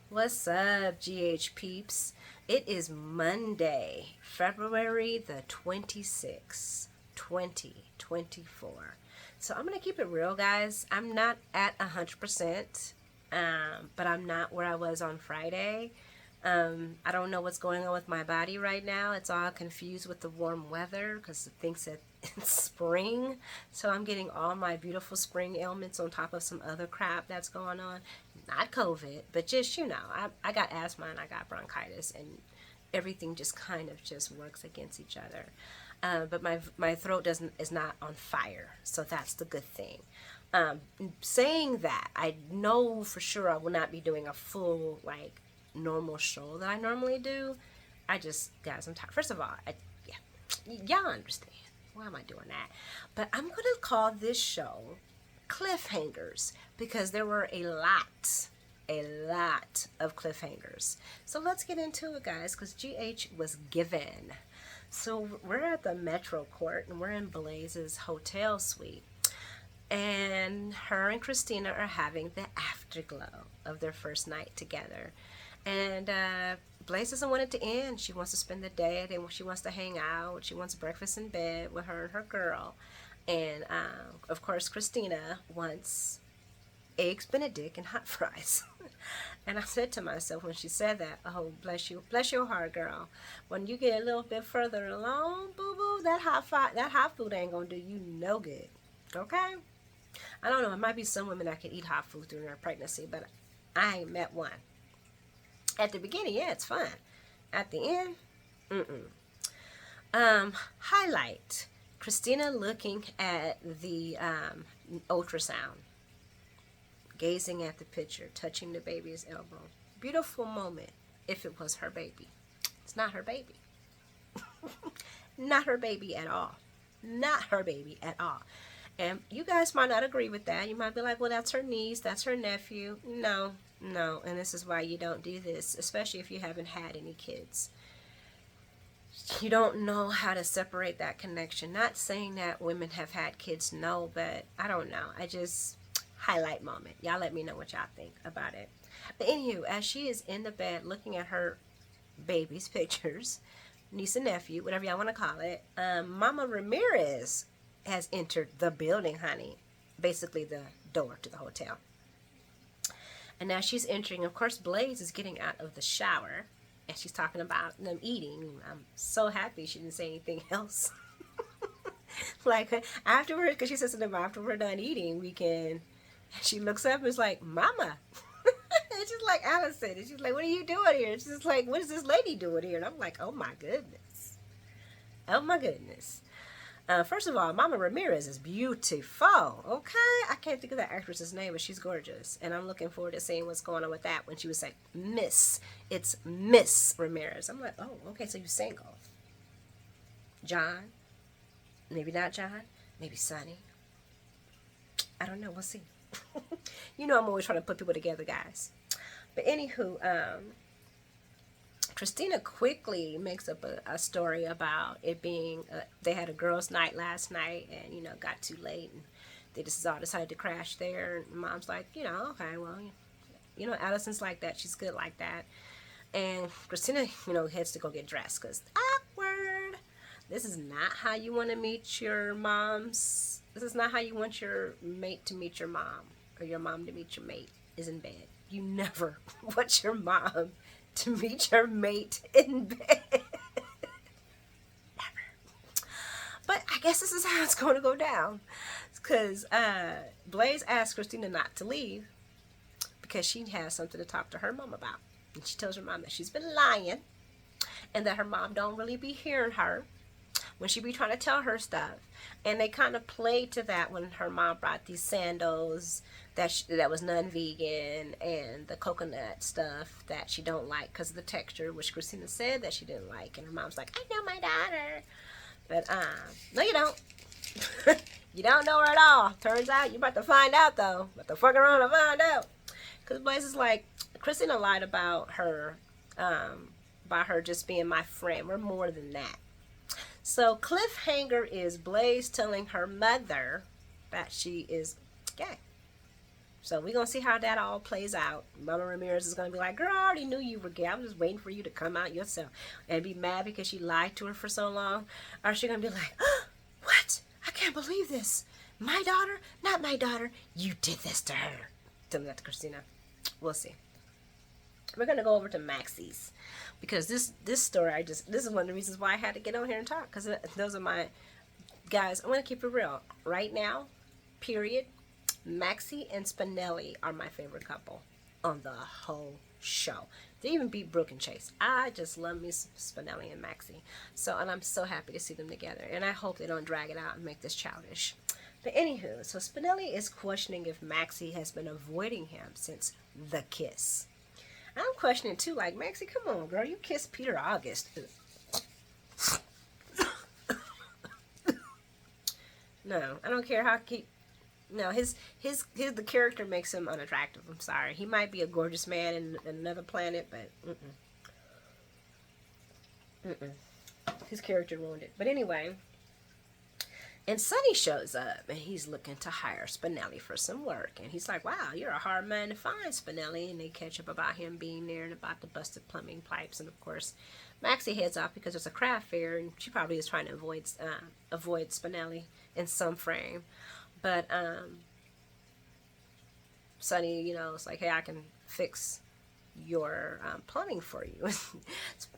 What's up, GH peeps? It is Monday, February the 26th, 2024. So I'm going to keep it real, guys. I'm not at 100%, but I'm not where I was on Friday. I don't know what's going on with my body right now. It's all confused with the warm weather because it thinks that it's spring. So I'm getting all my beautiful spring ailments on top of some other crap that's going on. Not COVID, but just, I got asthma and I got bronchitis, and everything just kind of just works against each other. But my throat is not on fire, so that's the good thing. Saying that, I know for sure I will not be doing a full normal show that I normally do. Guys, I'm tired. First of all, yeah, y'all understand. Why am I doing that? But I'm going to call this show Cliffhangers because there were a lot of cliffhangers. So let's get into it, guys, because GH was given. So we're at the Metro Court and we're in Blaze's hotel suite. And her and Christina are having the afterglow of their first night together. And Blaze doesn't want it to end. She wants to spend the day. She wants to hang out. She wants breakfast in bed with her and her girl. And of course, Christina wants eggs Benedict and hot fries. And I said to myself when she said that, oh, bless your heart, girl. When you get a little bit further along, boo boo, that hot food ain't gonna do you no good. Okay? I don't know. It might be some women that can eat hot food during their pregnancy, but I ain't met one. At the beginning, yeah, it's fun. At the end, highlight Christina looking at the ultrasound, gazing at the picture, touching the baby's elbow. Beautiful moment if it was her baby. It's not her baby. Not her baby at all. Not her baby at all. And you guys might not agree with that. You might be like, well, that's her niece, that's her nephew. No, no. And this is why you don't do this, especially if you haven't had any kids. You don't know how to separate that connection. Not saying that women have had kids, no, but I don't know. I just, highlight moment. Y'all let me know what y'all think about it. But anywho, as she is in the bed looking at her baby's pictures, niece and nephew, whatever y'all want to call it, Mama Ramirez has entered the building, honey. Basically the door to the hotel. And now she's entering. Of course, Blaze is getting out of the shower. And she's talking about them eating. I'm so happy she didn't say anything else. Like, afterwards, because she says to them, after we're done eating, we can... She looks up and is like, Mama. And she's like, Allison. And she's like, what are you doing here? And she's like, what is this lady doing here? And I'm like, oh my goodness. Oh my goodness. First of all, Mama Ramirez is beautiful, okay? I can't think of that actress's name, but she's gorgeous. And I'm looking forward to seeing what's going on with that when she was like, Miss. It's Miss Ramirez. I'm like, oh, okay, so you're single. John? Maybe not John. Maybe Sonny. I don't know. We'll see. You know I'm always trying to put people together, guys. But anywho, Christina quickly makes up a story about it being, they had a girls' night last night and, got too late and they just all decided to crash there. And Mom's like, okay, well, Allison's like that. She's good like that. And Christina, heads to go get dressed because awkward. This is not how you want to meet your moms. This is not how you want your mate to meet your mom or your mom to meet your mate is in bed. You never want your mom to meet your mate in bed. Never. But I guess this is how it's going to go down. Because Blaze asked Christina not to leave because she has something to talk to her mom about. And she tells her mom that she's been lying and that her mom don't really be hearing her when she be trying to tell her stuff. And they kind of played to that when her mom brought these sandals that was non-vegan and the coconut stuff that she don't like because of the texture, which Christina said that she didn't like. And her mom's like, I know my daughter. But no, you don't. You don't know her at all. Turns out you're about to find out, though. About to fuck around and find out. Because Blaze is like, Christina lied about her just being my friend. We're more than that. So cliffhanger is Blaze telling her mother that she is gay. So we're going to see how that all plays out. Mama Ramirez is going to be like, girl, I already knew you were gay. I'm just waiting for you to come out yourself. And be mad because she lied to her for so long. Or is she going to be like, oh, what? I can't believe this. My daughter? Not my daughter. You did this to her. Tell me that to Christina. We'll see. We're going to go over to Maxie's. Because this story, this is one of the reasons why I had to get on here and talk. Because those are my, guys, I'm going to keep it real. Right now, period, Maxie and Spinelli are my favorite couple on the whole show. They even beat Brooke and Chase. I just love me Spinelli and Maxie. So, and I'm so happy to see them together. And I hope they don't drag it out and make this childish. But anywho, so Spinelli is questioning if Maxie has been avoiding him since the kiss. I'm questioning too, like, Maxie, come on, girl, you kissed Peter August. No, I don't care how no, the character makes him unattractive. I'm sorry. He might be a gorgeous man in another planet, but his character ruined it. But anyway, and Sonny shows up, and he's looking to hire Spinelli for some work. And he's like, wow, you're a hard man to find, Spinelli. And they catch up about him being there and about the busted plumbing pipes. And, of course, Maxie heads off because there's a craft fair, and she probably is trying to avoid Spinelli in some frame. But Sonny, you know, it's like, hey, I can fix your plumbing for you.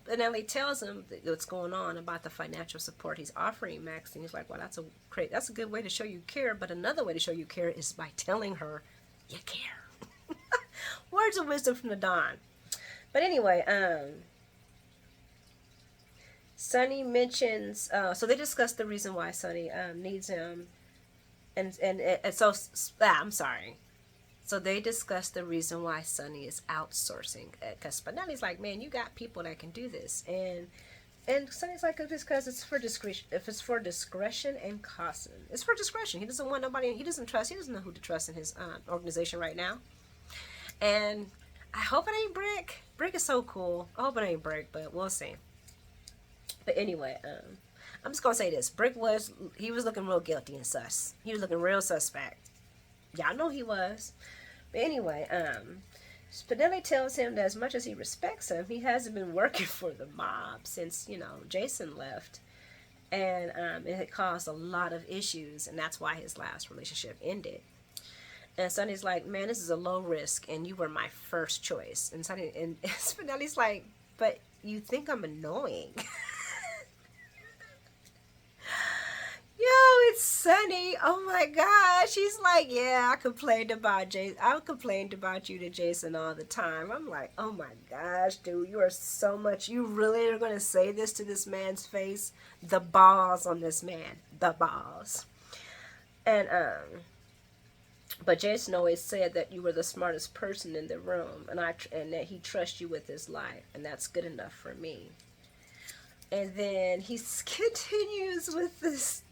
Spinelli tells him what's going on about the financial support he's offering Max, and he's like, well, that's a good way to show you care, but another way to show you care is by telling her you care. Words of wisdom from the Don. But anyway, Sonny mentions, so they discuss the reason why Sonny needs him. And so, I'm sorry. So they discussed the reason why Sonny is outsourcing. Because Spinelli's like, man, you got people that can do this. And Sonny's like, it's because it's for discretion. If it's for discretion and caution. It's for discretion. He doesn't want nobody, he doesn't know who to trust in his organization right now. And I hope it ain't Brick. Brick is so cool. I hope it ain't Brick, but we'll see. But anyway, I'm just going to say this. Brick was looking real guilty and sus. He was looking real suspect. Y'all know he was. But anyway, Spinelli tells him that as much as he respects him, he hasn't been working for the mob since, you know, Jason left. And it had caused a lot of issues, and that's why his last relationship ended. And Sonny's like, man, this is a low risk, and you were my first choice. And Spinelli's like, but you think I'm annoying. Yo, it's Sonny. Oh my gosh. She's like, yeah, I complained about you to Jason all the time. I'm like, oh my gosh, dude, you are so much. You really are going to say this to this man's face? The balls on this man. The balls. And, but Jason always said that you were the smartest person in the room, and that he trusts you with his life, and that's good enough for me. And then he continues with this.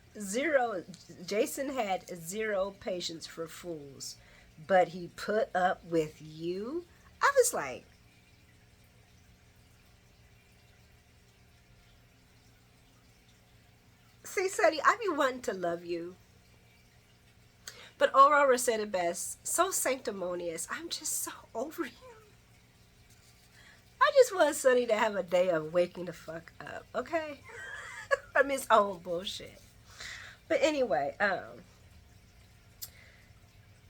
Jason had zero patience for fools, but he put up with you. I was like, see, Sonny, I be wanting to love you. But Aurora said it best, so sanctimonious. I'm just so over you. I just want Sonny to have a day of waking the fuck up, okay? From his own bullshit. But anyway,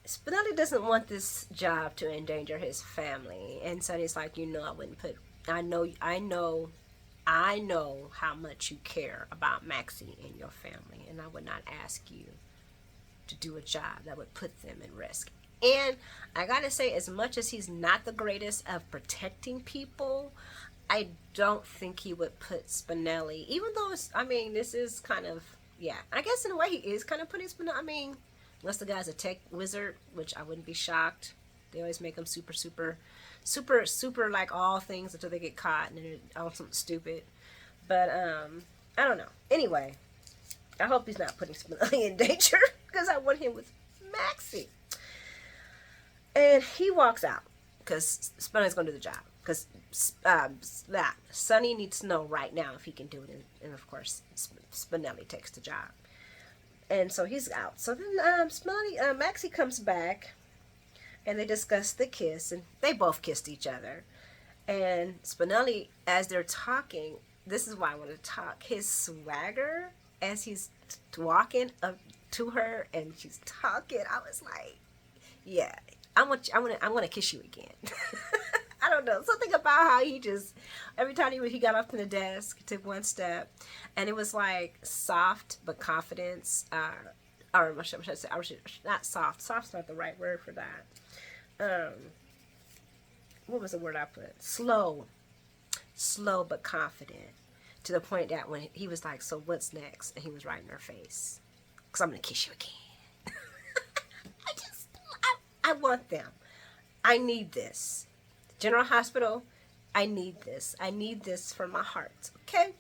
Spinelli doesn't want this job to endanger his family. And Sonny's like, you know, I know how much you care about Maxie and your family. And I would not ask you to do a job that would put them at risk. And I gotta say, as much as he's not the greatest of protecting people, I don't think he would put Spinelli, even though this is kind of, yeah, I guess in a way he is kind of putting Spinelli, unless the guy's a tech wizard, which I wouldn't be shocked. They always make him super like all things until they get caught and then they're on something stupid. But, I don't know. Anyway, I hope he's not putting Spinelli in danger, because I want him with Maxie. And he walks out, because Spinelli's going to do the job. Because Sonny needs to know right now if he can do it. And of course, Spinelli takes the job. And so he's out. So then Maxie comes back. and they discussed the kiss, and they both kissed each other. And Spinelli, as they're talking, this is why I want to talk. His swagger as he's walking up to her and she's talking, I was like, yeah, I want to kiss you again. I don't know, something about how he just every time he got up from the desk, took one step, and it was like soft but confidence. Or what should I say? Not soft. Soft's not the right word for that. What was the word I put? Slow but confident. To the point that when he was like, "So what's next?" and he was right in her face, "'Cause I'm gonna kiss you again." I want them. I need this. General Hospital, I need this. I need this for my heart. Okay?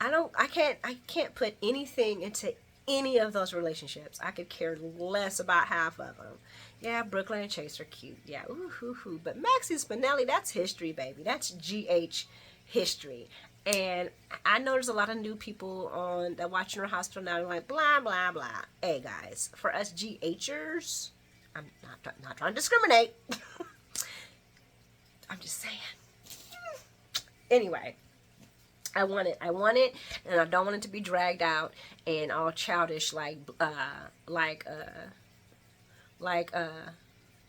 I can't put anything into any of those relationships. I could care less about half of them. Yeah, Brooklyn and Chase are cute. Yeah, ooh, hoo, hoo. But Maxie Spinelli, that's history, baby. That's GH history. And I know there's a lot of new people on that watch General Hospital now. They're like, blah, blah, blah. Hey, guys, for us GHers, I'm not trying to discriminate. I'm just saying. Anyway, I want it, and I don't want it to be dragged out and all childish like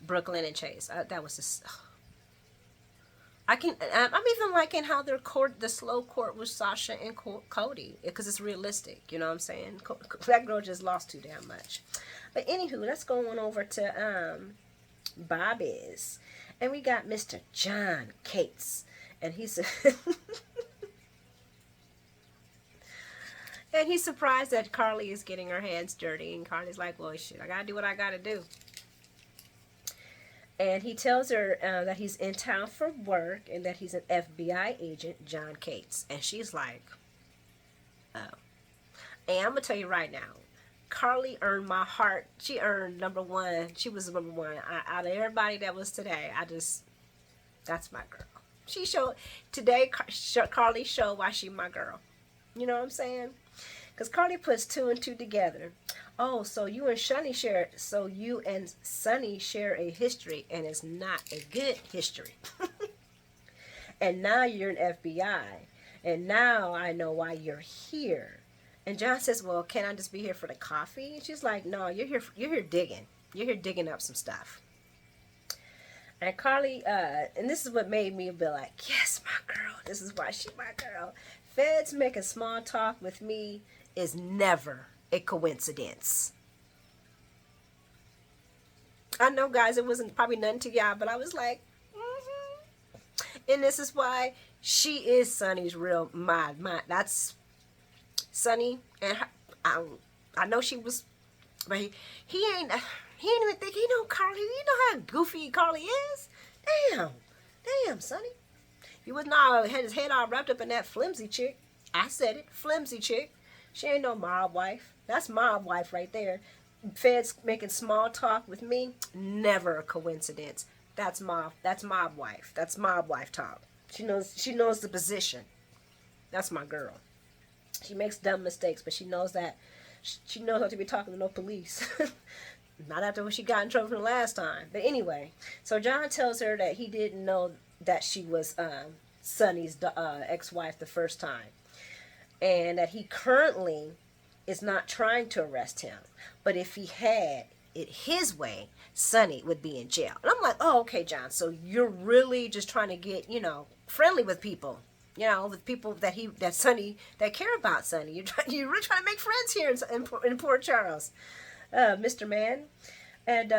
Brooklyn and Chase. That was just. I'm even liking how the slow court was Sasha and Cody, because it's realistic. You know what I'm saying? That girl just lost too damn much. But anywho, let's go on over to Bobby's. And we got Mr. John Cates. And he's and he's surprised that Carly is getting her hands dirty. And Carly's like, well, shit, I gotta do what I gotta do. And he tells her that he's in town for work and that he's an FBI agent, John Cates. And she's like, oh. And I'm gonna tell you right now, Carly earned my heart. She earned number one. She was number one. Out of everybody that was today, that's my girl. She showed, today, Carly showed why she my girl. You know what I'm saying? Because Carly puts two and two together. Oh, so you and Sonny share a history, and it's not a good history. And now you're an FBI, and now I know why you're here. And John says, well, can't I just be here for the coffee? And she's like, no, you're here digging. You're here digging up some stuff. And Carly, and this is what made me be like, yes, my girl. This is why she's my girl. Feds making small talk with me is never a coincidence. I know, guys, it wasn't probably nothing to y'all, but I was like, And this is why she is Sonny's real mind. That's Sonny, and her, I know she was, but he ain't even think he know Carly. You know how goofy Carly is. Damn, Sonny. He was not had his head all wrapped up in that flimsy chick. I said it, flimsy chick. She ain't no mob wife. That's mob wife right there. Feds making small talk with me, never a coincidence. That's mob wife. That's mob wife talk. She knows the position. That's my girl. She makes dumb mistakes, but she knows that. She knows not to be talking to no police. Not after when she got in trouble from the last time. But anyway, so John tells her that he didn't know that she was Sonny's ex-wife the first time. And that he currently is not trying to arrest him. But if he had it his way, Sonny would be in jail. And I'm like, oh, okay, John. So you're really just trying to get, friendly with people. With people that care about Sonny. You're really trying to make friends here in Port Charles, Mr. Man. And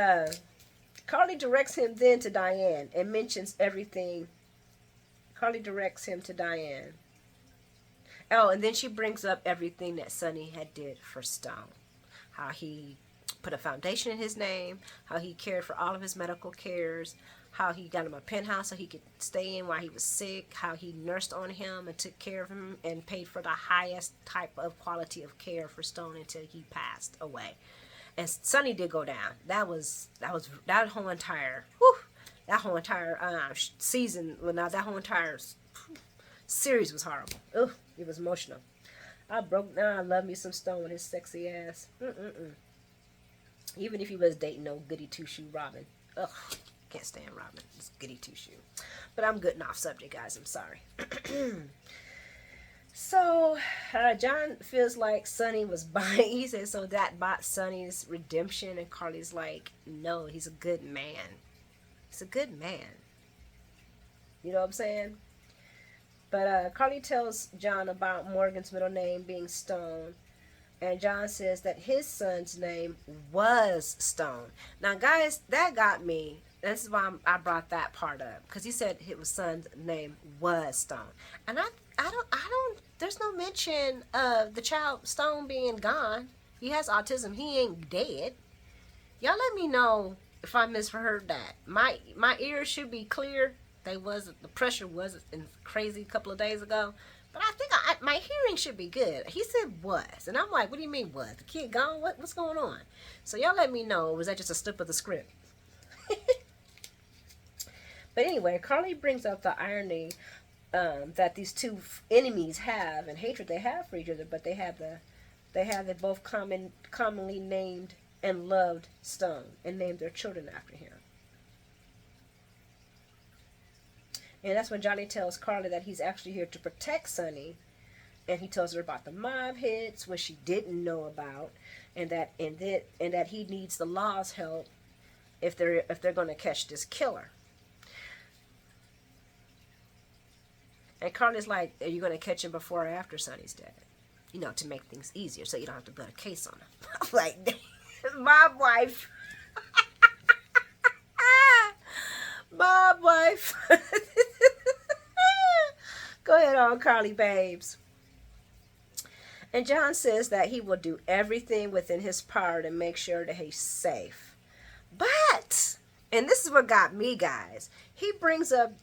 Carly directs him then to Diane and mentions everything. Carly directs him to Diane. Oh, and then she brings up everything that Sonny had did for Stone. How he put a foundation in his name, how he cared for all of his medical cares, how he got him a penthouse so he could stay in while he was sick, how he nursed on him and took care of him and paid for the highest type of quality of care for Stone until he passed away. And Sonny did go down. That whole entire season, that whole entire series was horrible. Ugh, it was emotional. I broke down. I love me some Stone with his sexy ass. Even if he was dating no goody two-shoe Robin. Ugh, can't stand Robin. It's goody two shoe. But I'm getting off subject, guys. I'm sorry. So, John feels like Sonny was buying. He said, so that bought Sonny's redemption. And Carly's like, no, he's a good man. He's a good man. You know what I'm saying? But Carly tells John about Morgan's middle name being Stone. And John says that his son's name was Stone. Now, guys, that got me. This is why I brought that part up. Because he said his son's name was Stone. And I don't, there's no mention of the child Stone being gone. He has autism. He ain't dead. Y'all let me know if I misheard that. My ears should be clear. The pressure wasn't crazy a couple of days ago. But I think my hearing should be good. He said was. And I'm like, what do you mean was? The kid gone? What's going on? So y'all let me know. Was that just a slip of the script? But anyway, Carly brings up the irony that these two enemies have and hatred they have for each other, but they have the both commonly named and loved Stone and named their children after him. And that's when Johnny tells Carly that he's actually here to protect Sonny, and he tells her about the mob hits, which she didn't know about, and that he needs the law's help if they're going to catch this killer. And Carly's like, are you going to catch him before or after Sonny's dead? You know, to make things easier so you don't have to build a case on him. I'm like, mob wife. Mob wife. Go ahead on, Carly babes. And John says that he will do everything within his power to make sure that he's safe. But, and this is what got me, guys. He brings up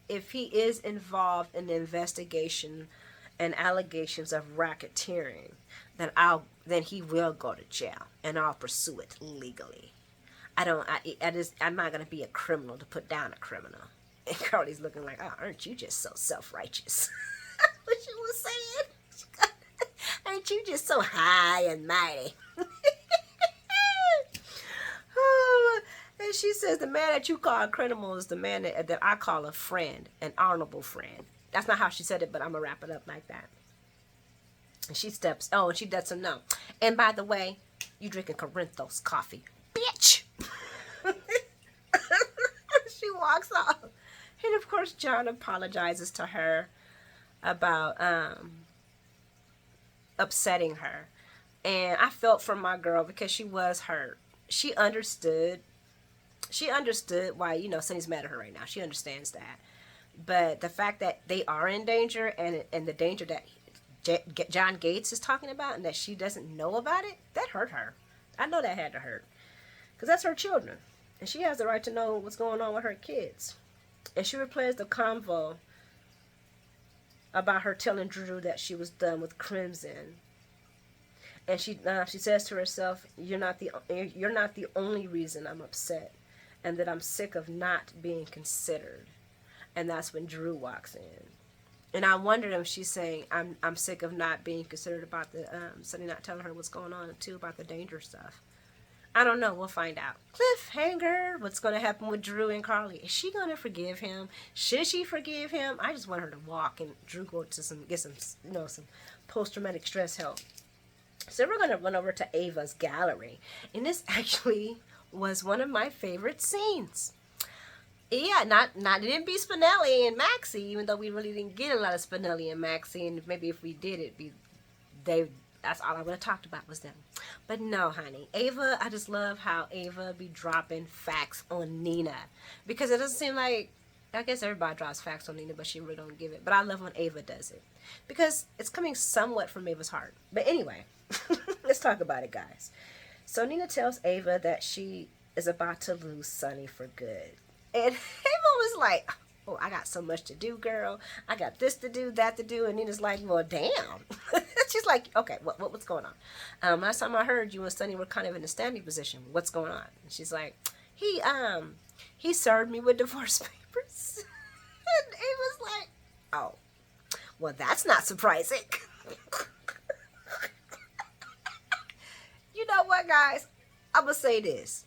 if he is involved in the investigation and allegations of racketeering, then he will go to jail, and I'll pursue it legally. I'm not gonna be a criminal to put down a criminal. And Carly's looking like, oh, aren't you just so self-righteous? What she was saying? Aren't you just so high and mighty? Oh, and she says the man that you call a criminal is the man that I call a friend, an honorable friend. That's not how she said it, but I'm gonna wrap it up like that. And she and she lets him know. And by the way, you drinking Corinthos coffee, bitch. She walks off. And of course, John apologizes to her about upsetting her. And I felt for my girl because she was hurt. She understood why, Sonny's mad at her right now. She understands that. But the fact that they are in danger and the danger that John Gates is talking about and that she doesn't know about it, that hurt her. I know that had to hurt. Because that's her children. And she has the right to know what's going on with her kids. And she replays the convo about her telling Drew that she was done with Crimson. And she says to herself, you're not the only reason I'm upset, and that I'm sick of not being considered. And that's when Drew walks in. And I wondered if she's saying, I'm sick of not being considered about the Sonny not telling her what's going on too about the danger stuff. I don't know. We'll find out. Cliffhanger. What's going to happen with Drew and Carly? Is she going to forgive him? Should she forgive him? I just want her to walk and Drew go to get some post-traumatic stress help. So we're going to run over to Ava's gallery. And this actually was one of my favorite scenes. Yeah, it didn't be Spinelli and Maxie, even though we really didn't get a lot of Spinelli and Maxie. And maybe if we did, that's all I would have talked about was them. But no, honey. Ava, I just love how Ava be dropping facts on Nina. Because it doesn't seem like, I guess everybody drops facts on Nina, but she really don't give it. But I love when Ava does it. Because it's coming somewhat from Ava's heart. But anyway, let's talk about it, guys. So Nina tells Ava that she is about to lose Sonny for good. And Ava was like, oh, I got so much to do, girl. I got this to do, that to do. And Nina's like, well, damn. She's like, okay, what's going on? Last time I heard you and Sonny were kind of in a standing position. What's going on? And she's like, he served me with divorce papers. And Ava's like, oh, well, that's not surprising. You know what, guys? I'm going to say this.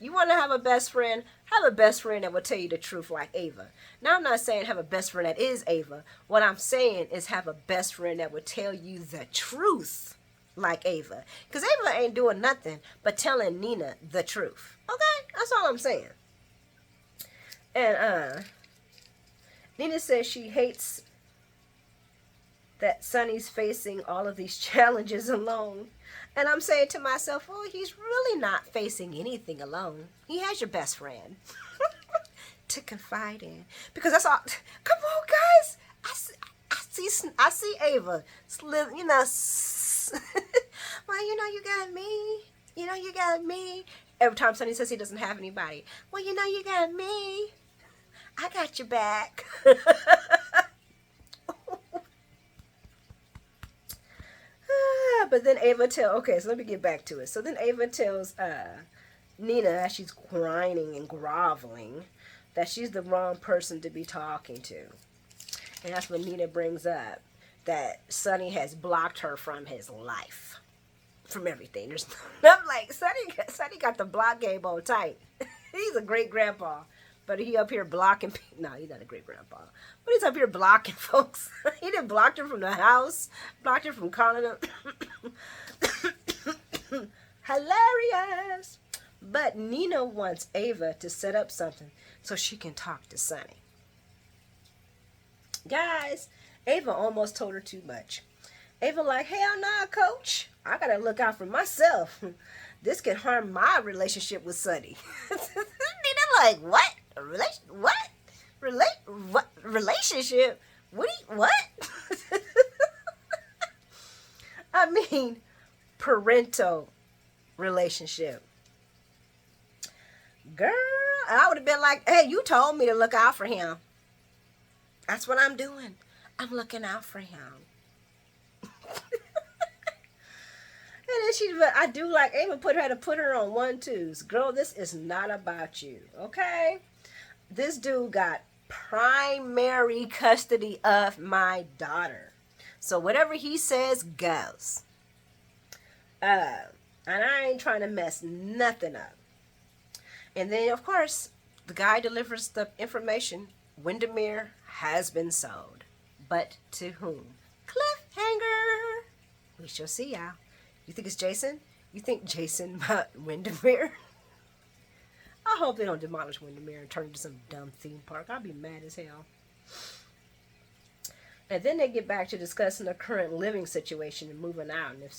You want to have a best friend? Have a best friend that will tell you the truth like Ava. Now, I'm not saying have a best friend that is Ava. What I'm saying is have a best friend that will tell you the truth like Ava. Because Ava ain't doing nothing but telling Nina the truth. Okay? That's all I'm saying. And Nina says she hates that Sonny's facing all of these challenges alone. And I'm saying to myself, oh, he's really not facing anything alone. He has your best friend to confide in. Because that's all. Come on, guys. I see Ava. Well, you know, you got me. You know, you got me. Every time Sonny says he doesn't have anybody. Well, you know, you got me. I got your back. But then Ava okay, so let me get back to it. So then Ava tells Nina, as she's whining and groveling, that she's the wrong person to be talking to. And that's when Nina brings up that Sonny has blocked her from his life. From everything. I'm like, Sonny got the block game on tight. He's a great grandpa. But he up here blocking people. No, he's not a great grandpa. But he's up here blocking folks. He done blocked her from the house. Blocked her from calling him. Hilarious. But Nina wants Ava to set up something so she can talk to Sonny. Guys, Ava almost told her too much. Ava like, hell nah, coach. I gotta look out for myself. This could harm my relationship with Sonny. Nina like, what? What? Relationship? What? I mean, parental relationship. Girl, I would have been like, hey, you told me to look out for him. That's what I'm doing. I'm looking out for him. And then I do like Ava had to put her on 1-2s. Girl, this is not about you, okay? This dude got primary custody of my daughter. So whatever he says goes. And I ain't trying to mess nothing up. And then, of course, the guy delivers the information. Windermere has been sold. But to whom? Cliffhanger. We shall see, y'all. You think it's Jason? You think Jason bought Windermere? I hope they don't demolish Windermere and turn it into some dumb theme park. I'll be mad as hell. And then they get back to discussing the current living situation and moving out. And if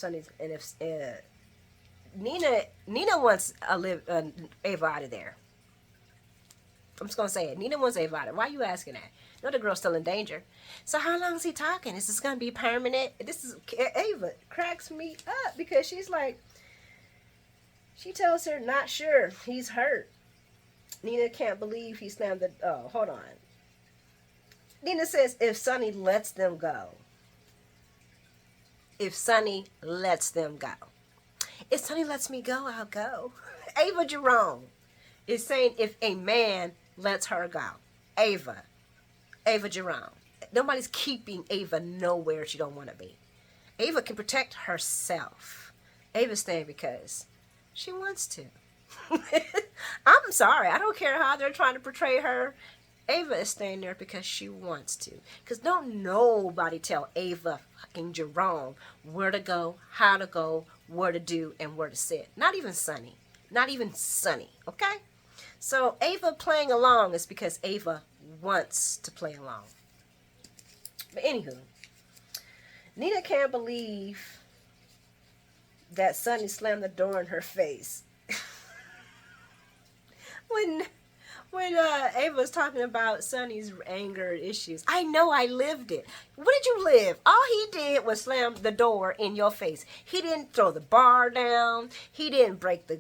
Nina wants Ava out of there. I'm just gonna say it. Nina wants Ava out of there. Why are you asking that? No, the girl's still in danger. So how long is he talking? Is this gonna be permanent? Ava cracks me up because she's like, she tells her not sure. He's hurt. Nina can't believe he slammed the. Oh, hold on. Nina says if Sonny lets them go. If Sonny lets them go. If Sonny lets me go, I'll go. Ava Jerome is saying if a man lets her go. Ava Jerome. Nobody's keeping Ava nowhere she don't want to be. Ava can protect herself. Ava's staying because she wants to. I'm sorry. I don't care how they're trying to portray her. Ava is staying there because she wants to. Because don't nobody tell Ava fucking Jerome where to go, how to go, where to do, and where to sit. Not even Sonny. Not even Sonny. Okay? So Ava playing along is because Ava wants to play along. But anywho, Nina can't believe that Sonny slammed the door in her face. When Ava was talking about Sonny's anger issues, I know I lived it. What did you live? All he did was slam the door in your face. He didn't throw the bar down. He didn't break the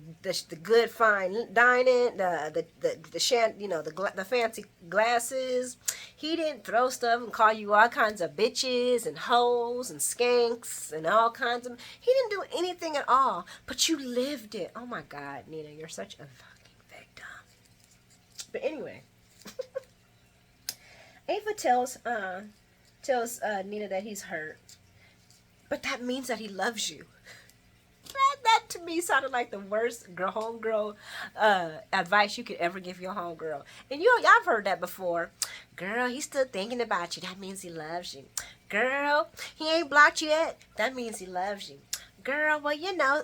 good fine dining, the fancy glasses. He didn't throw stuff and call you all kinds of bitches and hoes and skanks and all kinds of. He didn't do anything at all. But you lived it. Oh my God, Nina, you're such a But anyway, Ava tells Nina that he's hurt, but that means that he loves you. That to to me sounded like the worst homegirl advice you could ever give your homegirl. And y'all heard that before. Girl, he's still thinking about you. That means he loves you. Girl, he ain't blocked you yet. That means he loves you. Girl, well, you know,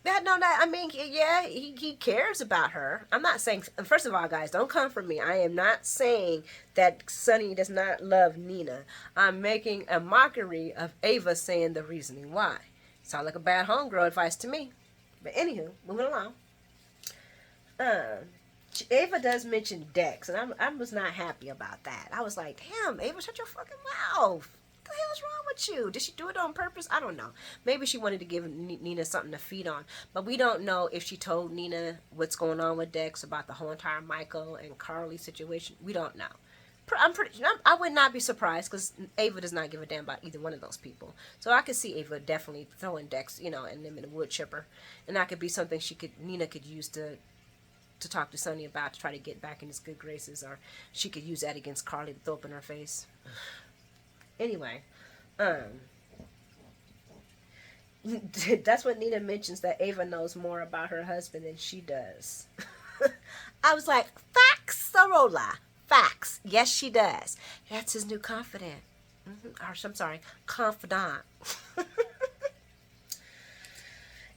yeah, he cares about her. I'm not saying, first of all, guys, don't come for me. I am not saying that Sonny does not love Nina. I'm making a mockery of Ava saying the reasoning why. Sound like a bad homegirl advice to me. But anywho, moving along. Ava does mention Dex, and I was not happy about that. I was like, damn, Ava, shut your fucking mouth. What the hell's wrong with you? Did she do it on purpose? I don't know. Maybe she wanted to give Nina something to feed on. But we don't know if she told Nina what's going on with Dex about the whole entire Michael and Carly situation. We don't know. I would not be surprised because Ava does not give a damn about either one of those people. So I could see Ava definitely throwing Dex, and them in the wood chipper. And that could be something Nina could use to talk to Sonny about, to try to get back in his good graces, or she could use that against Carly to throw up in her face. Anyway, that's what Nina mentions, that Ava knows more about her husband than she does. I was like, facts, Sorola. Facts. Yes, she does. That's his new confidant. Or, I'm sorry, confidant.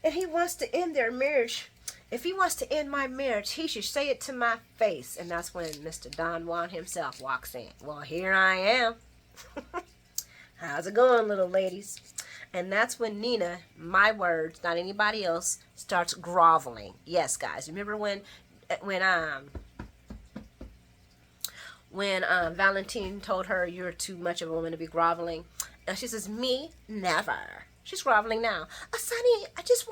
And he wants to end their marriage. If he wants to end my marriage, he should say it to my face. And that's when Mr. Don Juan himself walks in. Well, here I am. How's it going, little ladies? And that's when Nina, my words, not anybody else, starts groveling. Yes, guys. Remember when Valentine told her you're too much of a woman to be groveling? And she says, me? Never. She's groveling now. Sonny, I just,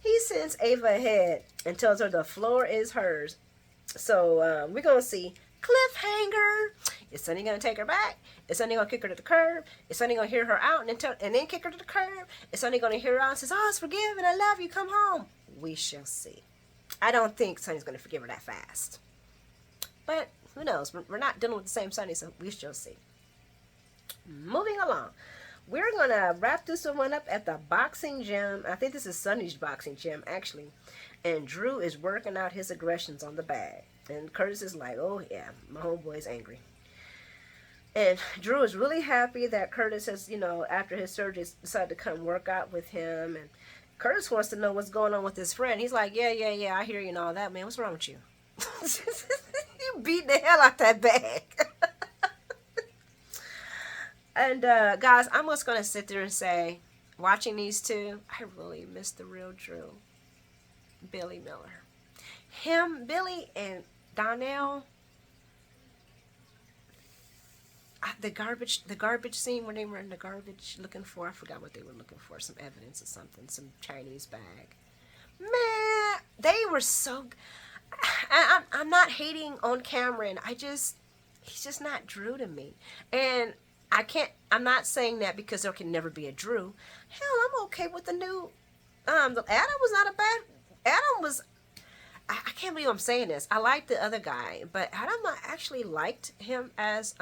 He sends Ava ahead and tells her the floor is hers. So we're going to see cliffhanger. Is Sonny going to take her back? Is Sonny going to kick her to the curb? Is Sonny going to hear her out and then kick her to the curb? Is Sonny going to hear her out and says, oh, it's forgiven, I love you, come home? We shall see. I don't think Sonny's going to forgive her that fast. But who knows? We're not dealing with the same Sonny, so we shall see. Moving along. We're going to wrap this one up at the boxing gym. I think this is Sonny's boxing gym, actually. And Drew is working out his aggressions on the bag. And Curtis is like, oh, yeah, my homeboy's angry. And Drew is really happy that Curtis has, after his surgery, decided to come work out with him. And Curtis wants to know what's going on with his friend. He's like, yeah, I hear you and all that, man. What's wrong with you? You beat the hell out that bag. And, guys, I'm just going to sit there and say, watching these two, I really miss the real Drew. Billy Miller. Him, Billy, and Donnell. The garbage scene where they were in the garbage looking for, I forgot what they were looking for, some evidence or something, some Chinese bag. Man, they were so... I'm not hating on Cameron. He's just not Drew to me. And I'm not saying that because there can never be a Drew. Hell, I'm okay with the new, Adam was not a bad, Adam was, I can't believe I'm saying this. I like the other guy, but Adam, I actually liked him as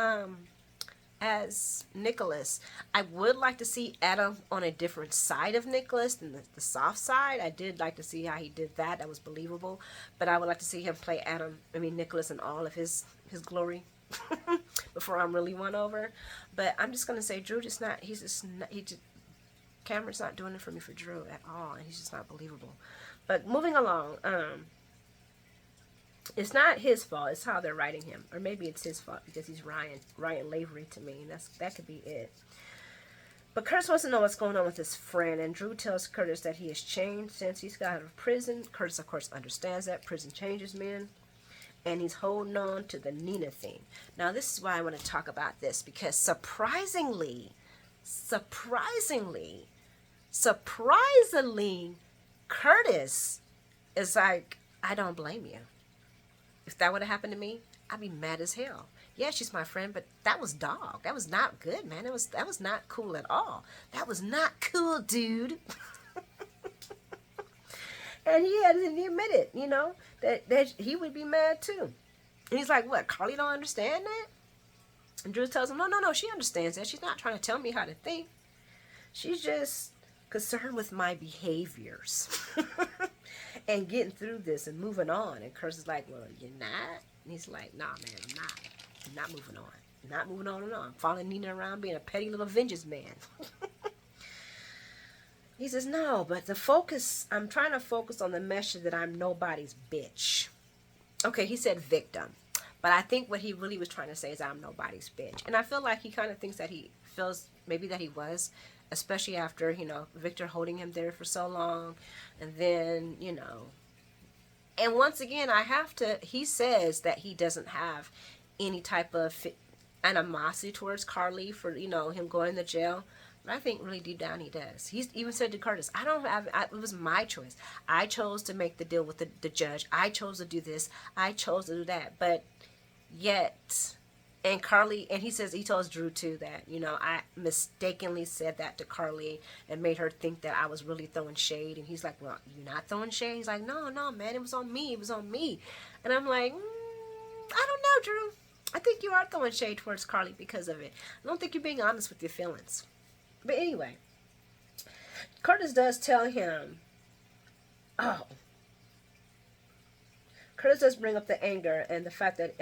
Nicholas. I would like to see Adam on a different side of Nicholas than the soft side. I did like to see how he did that. That was believable. But I would like to see him play Nicholas in all of his glory before I'm really won over. But I'm just going to say Drew Cameron's not doing it for me for Drew at all. And he's just not believable. But moving along, it's not his fault. It's how they're writing him. Or maybe it's his fault because he's Ryan Lavery to me. And that could be it. But Curtis wants to know what's going on with his friend. And Drew tells Curtis that he has changed since he's got out of prison. Curtis, of course, understands that. Prison changes men. And he's holding on to the Nina thing. Now, this is why I want to talk about this. Because surprisingly, Curtis is like, I don't blame you. If that would have happened to me, I'd be mad as hell. Yeah, she's my friend, but that was dog. That was not good, man. That was not cool at all. That was not cool, dude. And he admitted, that he would be mad too. And he's like, what, Carly don't understand that? And Drew tells him, no, no, no, she understands that. She's not trying to tell me how to think. She's just concerned with my behaviors and getting through this and moving on. And Curtis is like, well, you're not? And he's like, nah, man, I'm not. I'm not moving on. I'm not moving on and on. I'm following Nina around being a petty little vengeance man. He says, no, but I'm trying to focus on the message that I'm nobody's bitch. Okay, he said victim. But I think what he really was trying to say is I'm nobody's bitch. And I feel like he kind of thinks that he feels maybe that he was, especially after, Victor holding him there for so long. And then, and once again, he says that he doesn't have any type of animosity towards Carly for, him going to jail. But I think really deep down he does. He's even said to Curtis, it was my choice. I chose to make the deal with the judge. I chose to do this. I chose to do that. But yet, and Carly, and he tells Drew too that, I mistakenly said that to Carly and made her think that I was really throwing shade. And he's like, well, you're not throwing shade? He's like, no, man, it was on me. It was on me. And I'm like, I don't know, Drew. I think you are throwing shade towards Carly because of it. I don't think you're being honest with your feelings. But anyway, Curtis does tell him, Curtis does bring up the anger and the fact that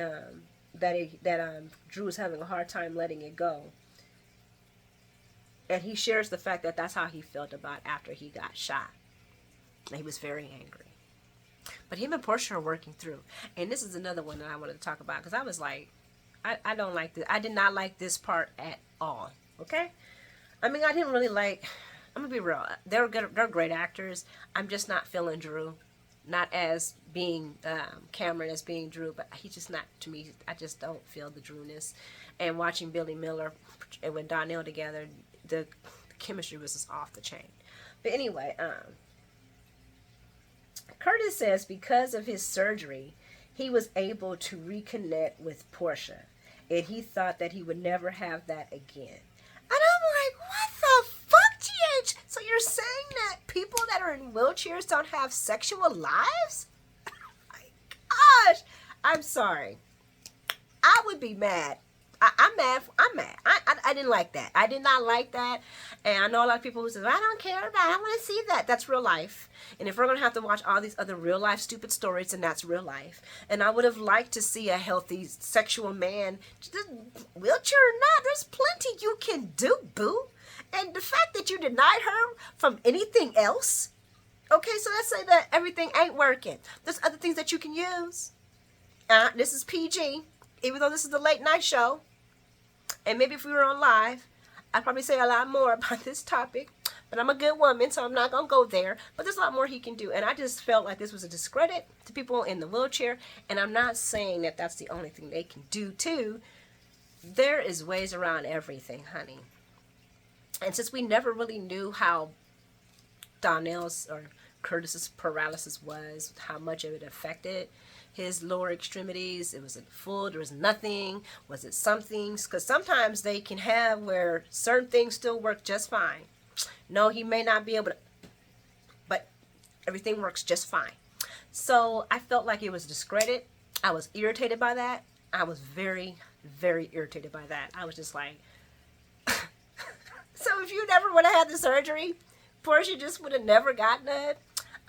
Drew is having a hard time letting it go. And he shares the fact that that's how he felt about after he got shot. And he was very angry. But him and Portia are working through. And this is another one that I wanted to talk about because I was like, I don't like this. I did not like this part at all. Okay? I mean, I didn't really like, I'm going to be real. They're great actors. I'm just not feeling Drew. Not as being Cameron as being Drew, but he's just not, to me, I just don't feel the Drewness. And watching Billy Miller and with Donnell together, the chemistry was just off the chain. But anyway, Curtis says because of his surgery, he was able to reconnect with Portia. And he thought that he would never have that again. And I'm like, what the fuck, GH? So you're saying that people that are in wheelchairs don't have sexual lives? Oh my gosh. I'm sorry. I would be mad. I'm mad. I didn't like that. I did not like that. And I know a lot of people who say, I don't care about it. I want to see that. That's real life. And if we're going to have to watch all these other real life stupid stories, then that's real life. And I would have liked to see a healthy sexual man, wheelchair or not, there's plenty you can do, boo. And the fact that you denied her from anything else, okay, so let's say that everything ain't working. There's other things that you can use. This is PG, even though this is the late night show. And maybe if we were on live, I'd probably say a lot more about this topic. But I'm a good woman, so I'm not going to go there. But there's a lot more he can do. And I just felt like this was a discredit to people in the wheelchair. And I'm not saying that that's the only thing they can do, too. There is ways around everything, honey. And since we never really knew how Donnell's or Curtis's paralysis was, how much of it affected his lower extremities, was it full, there was nothing, was it something? Because sometimes they can have where certain things still work just fine. No, he may not be able to, but everything works just fine. So I felt like it was discredit. I was irritated by that. I was very, very irritated by that. I was just like, so if you never would have had the surgery, Portia just would have never gotten it.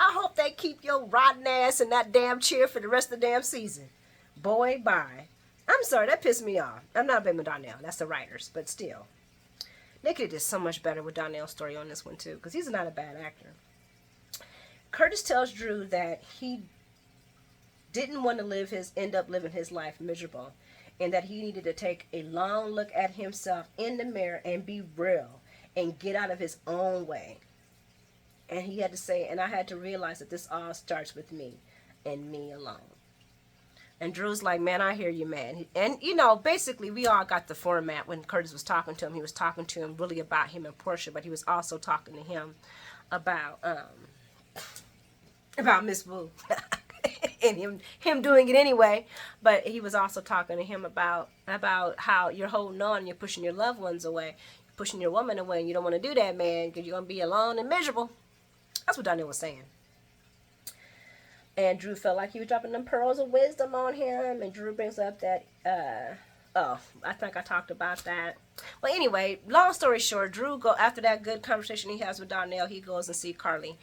I hope they keep your rotten ass in that damn chair for the rest of the damn season. Boy, bye. I'm sorry, that pissed me off. I'm not blaming Donnell. That's the writers, but still. They could have did so much better with Donnell's story on this one, too, because he's not a bad actor. Curtis tells Drew that he didn't want to end up living his life miserable, and that he needed to take a long look at himself in the mirror and be real and get out of his own way. And he had to say, and I had to realize that this all starts with me and me alone. And Drew's like, man, I hear you, man. And, basically we all got the format when Curtis was talking to him. He was talking to him really about him and Portia, but he was also talking to him about Miss Wu. And him doing it anyway. But he was also talking to him about how you're holding on and you're pushing your loved ones away. You're pushing your woman away, and you don't want to do that, man, because you're going to be alone and miserable. That's what Donnell was saying. And Drew felt like he was dropping them pearls of wisdom on him. And Drew brings up that Oh, I think I talked about that. Well, anyway, long story short, Drew go after that good conversation he has with Darnell. He goes and see Carly.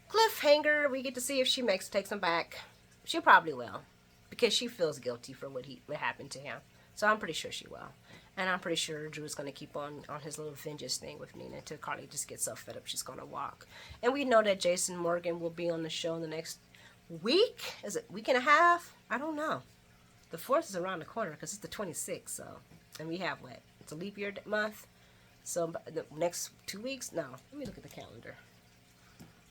Cliffhanger. We get to see if she takes him back. She probably will, because she feels guilty for what happened to him. So I'm pretty sure she will. And I'm pretty sure Drew's going to keep on his little vengeance thing with Nina until Carly just gets so fed up she's going to walk. And we know that Jason Morgan will be on the show in the next week. Is it week and a half? I don't know. The 4th is around the corner because it's the 26th. So, and we have what? It's a leap year month. So the next 2 weeks? No. Let me look at the calendar.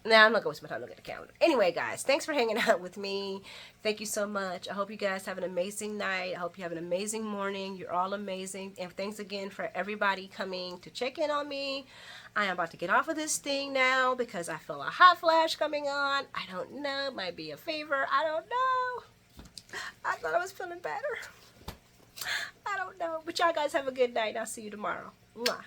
Nah, I'm not going to waste my time looking at the calendar. Anyway, guys, thanks for hanging out with me. Thank you so much. I hope you guys have an amazing night. I hope you have an amazing morning. You're all amazing. And thanks again for everybody coming to check in on me. I am about to get off of this thing now because I feel a hot flash coming on. I don't know. It might be a fever. I don't know. I thought I was feeling better. I don't know. But y'all guys have a good night. I'll see you tomorrow. Mwah.